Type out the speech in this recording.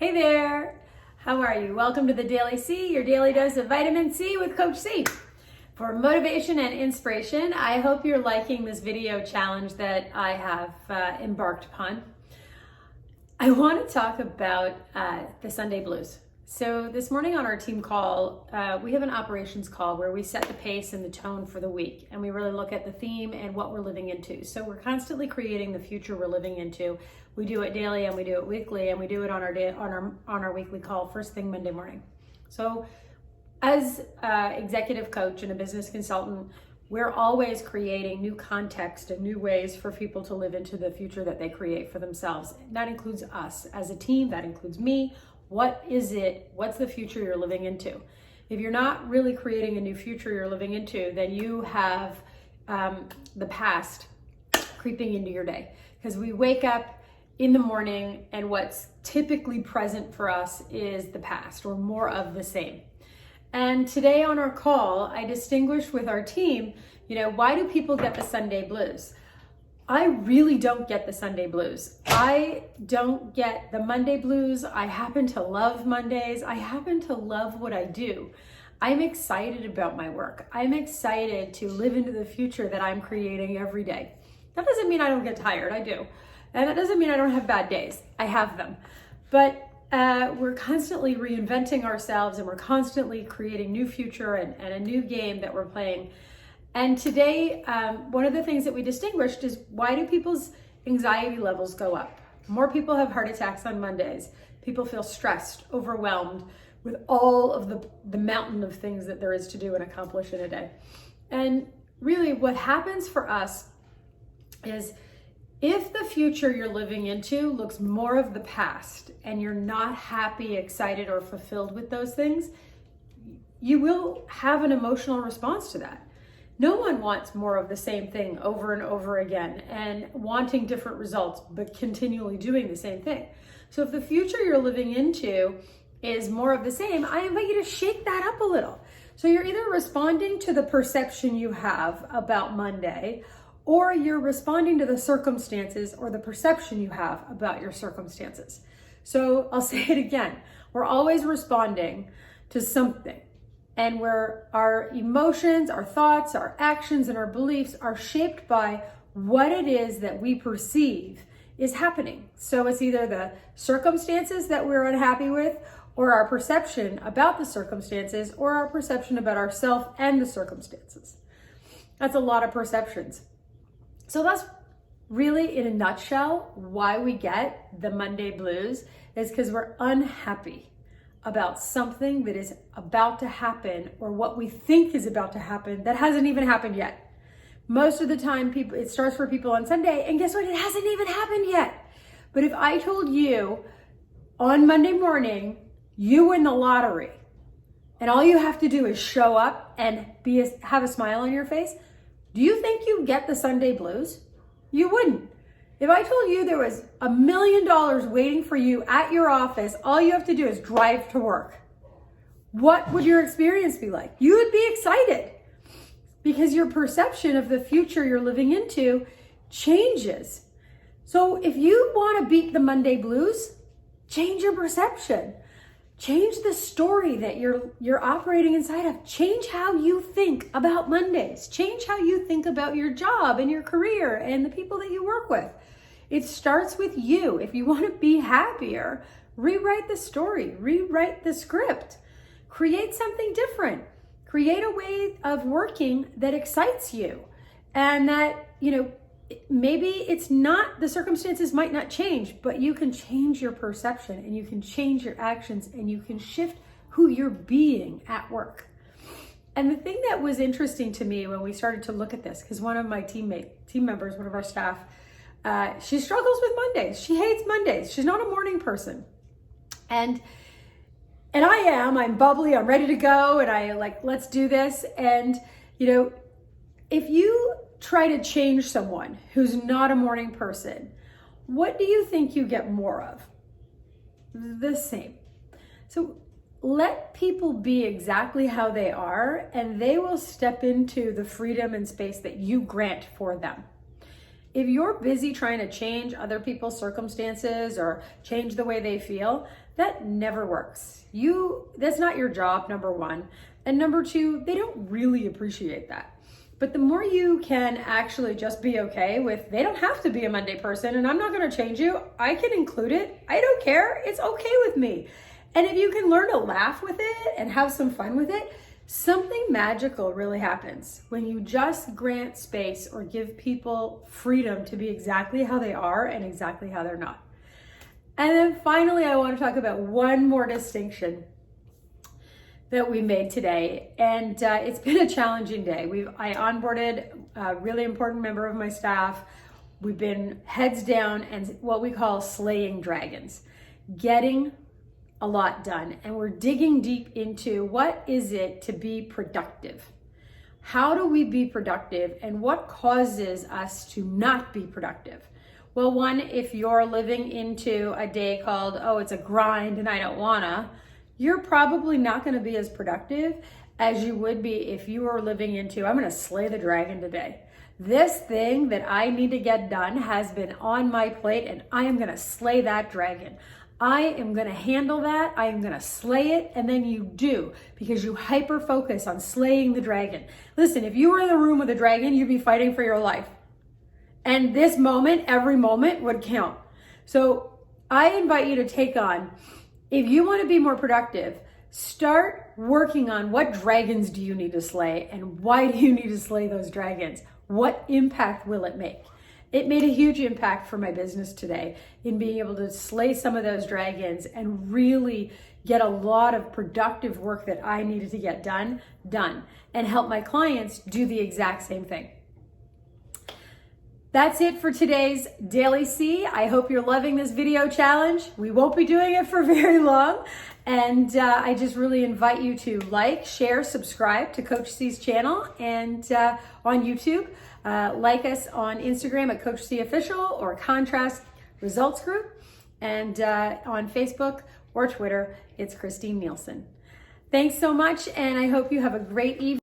Hey there, how are you? Welcome to the Daily C, your daily dose of vitamin C with Coach C. For motivation and inspiration, I hope you're liking this video challenge that I have embarked upon. I want to talk about the Sunday blues. So this morning on our team call, we have an operations call where we set the pace and the tone for the week, and we really look at the theme and what we're living into. So we're constantly creating the future we're living into. We do it daily and we do it weekly, and we do it on our weekly call first thing Monday morning. So as executive coach and a business consultant, we're always creating new context and new ways for people to live into the future that they create for themselves. That includes us as a team, that includes me. What is it? What's the future you're living into? If you're not really creating a new future you're living into, then you have the past creeping into your day. Because we wake up in the morning and what's typically present for us is the past or more of the same. And today on our call, I distinguished with our team, why do people get the Sunday blues? I really don't get the Sunday blues. I don't get the Monday blues. I happen to love Mondays. I happen to love what I do. I'm excited about my work. I'm excited to live into the future that I'm creating every day. That doesn't mean I don't get tired. I do. And that doesn't mean I don't have bad days. I have them. But we're constantly reinventing ourselves, and we're constantly creating new future and a new game that we're playing. And today, one of the things that we distinguished is, why do people's anxiety levels go up? More people have heart attacks on Mondays. People feel stressed, overwhelmed with all of the mountain of things that there is to do and accomplish in a day. And really what happens for us is, if the future you're living into looks more of the past and you're not happy, excited, or fulfilled with those things, you will have an emotional response to that. No one wants more of the same thing over and over again and wanting different results, but continually doing the same thing. So if the future you're living into is more of the same, I invite you to shake that up a little. So you're either responding to the perception you have about Monday, or you're responding to the circumstances or the perception you have about your circumstances. So I'll say it again. We're always responding to something. And where our emotions, our thoughts, our actions, and our beliefs are shaped by what it is that we perceive is happening. So it's either the circumstances that we're unhappy with, or our perception about the circumstances, or our perception about ourselves and the circumstances. That's a lot of perceptions. So that's really, in a nutshell, why we get the Monday blues, is because we're unhappy about something that is about to happen, or what we think is about to happen that hasn't even happened yet. Most of the time, it starts for people on Sunday, and guess what? It hasn't even happened yet. But if I told you on Monday morning, you win the lottery, and all you have to do is show up and have a smile on your face, do you think you get the Sunday blues? You wouldn't. If I told you there was $1 million waiting for you at your office, all you have to do is drive to work, what would your experience be like? You would be excited, because your perception of the future you're living into changes. So if you want to beat the Monday blues, change your perception. Change the story that you're operating inside of. Change how you think about Mondays. Change how you think about your job and your career and the people that you work with. It starts with you. If you want to be happier, rewrite the story, rewrite the script, create something different, create a way of working that excites you, and that, maybe it's not, the circumstances might not change, but you can change your perception, and you can change your actions, and you can shift who you're being at work. And the thing that was interesting to me when we started to look at this, because one of my team members, one of our staff, she struggles with Mondays. She hates Mondays. She's not a morning person. And I'm bubbly, I'm ready to go, and I let's do this. And, if you try to change someone who's not a morning person, what do you think you get more of? The same. So let people be exactly how they are, and they will step into the freedom and space that you grant for them. If you're busy trying to change other people's circumstances or change the way they feel, that never works. That's not your job, number one. And number two, they don't really appreciate that. But the more you can actually just be okay with, they don't have to be a Monday person and I'm not going to change you. I can include it. I don't care. It's okay with me. And if you can learn to laugh with it and have some fun with it, something magical really happens when you just grant space or give people freedom to be exactly how they are and exactly how they're not. And then finally, I want to talk about one more distinction that we made today. And it's been a challenging day. I onboarded a really important member of my staff. We've been heads down and what we call slaying dragons, getting a lot done. And we're digging deep into what is it to be productive? How do we be productive and what causes us to not be productive? Well, one, if you're living into a day called, oh, it's a grind and I don't wanna, you're probably not gonna be as productive as you would be if you were living into, I'm gonna slay the dragon today. This thing that I need to get done has been on my plate and I am gonna slay that dragon. I am gonna handle that, I am gonna slay it, and then you do, because you hyper focus on slaying the dragon. Listen, if you were in the room with a dragon, you'd be fighting for your life. And this moment, every moment would count. So I invite you to take on, if you wanna be more productive, start working on what dragons do you need to slay and why do you need to slay those dragons? What impact will it make? It made a huge impact for my business today in being able to slay some of those dragons and really get a lot of productive work that I needed to get done, and help my clients do the exact same thing. That's it for today's Daily C. I hope you're loving this video challenge. We won't be doing it for very long. And I just really invite you to like, share, subscribe to Coach C's channel and on YouTube. Like us on Instagram at Coach C Official or Contrast Results Group. And on Facebook or Twitter, it's Christine Nielsen. Thanks so much, and I hope you have a great evening.